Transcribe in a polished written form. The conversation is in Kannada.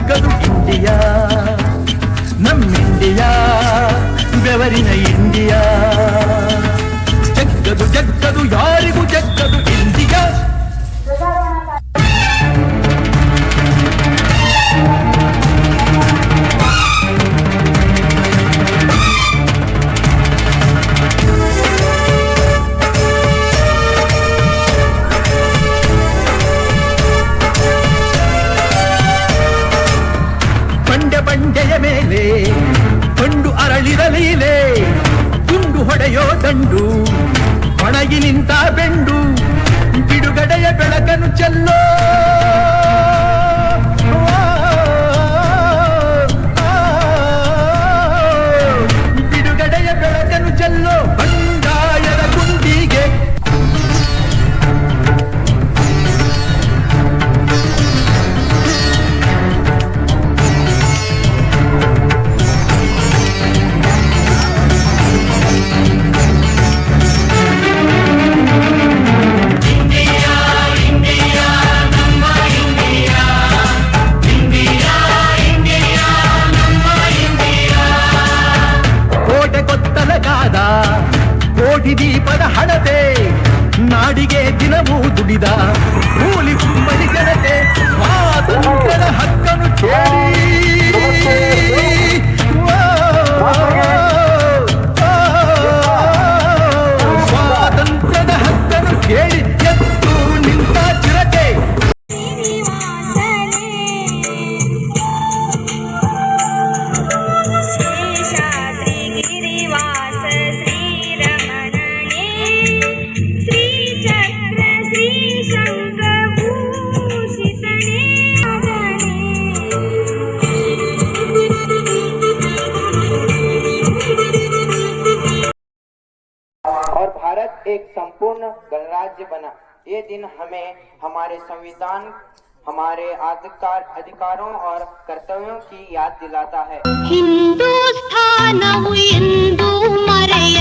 ಜಗ್ಗದು ಇಂಡಿಯಾ, ನಮ್ಮಿಂಡಿಯಾ ಬೆವರಿನ ಇಂಡಿಯಾ. ಜಗ್ಗದು ಜಗ್ಗದು ಯಾರಿಗೂ ಜಗ್ಗದು ಇಂಡಿಯಾ. ಬಂಡೆಯ ಮೇಲೆ ಕೊಂಡು ಅರಳಿರಲೀಲೆ, ತುಂಡು ಹೊಡೆಯೋ ದಂಡು ಒಣಗಿ ನಿಂತ ಬೆಂಡು, ಬಿಡುಗಡೆಯ ಬೆಳಕನ್ನು ಚೆಲ್ಲೋ ಬಿಡುಗಡೆಯ ಬೆಳಕನ್ನು ಚೆಲ್ಲೋ ಬಂಡಾಯದ ಗುಂಡಿಗೆ. ಕೋಟಿ ದೀಪದ ಹಣತೆ, ನಾಡಿಗೆ ದಿನವೂ ದುಡಿದ ಕೂಲಿ ಕುಂಬಳಿ ಜನತೆ, ಸ್ವಾತಂತ್ರ್ಯದ ಹಕ್ಕನ್ನು ಕೇಳಿ, ಸ್ವಾತಂತ್ರ್ಯದ ಹಕ್ಕನ್ನು ಕೇಳಿ ಎದ್ದು ನಿಂತ ಚಿರತೆ. और भारत एक संपूर्ण गणराज्य बना। ये दिन हमें हमारे संविधान, हमारे अधिकारों और कर्तव्यों की याद दिलाता है। हिंदुस्थानवु ಎಂದು ಮರೆಯ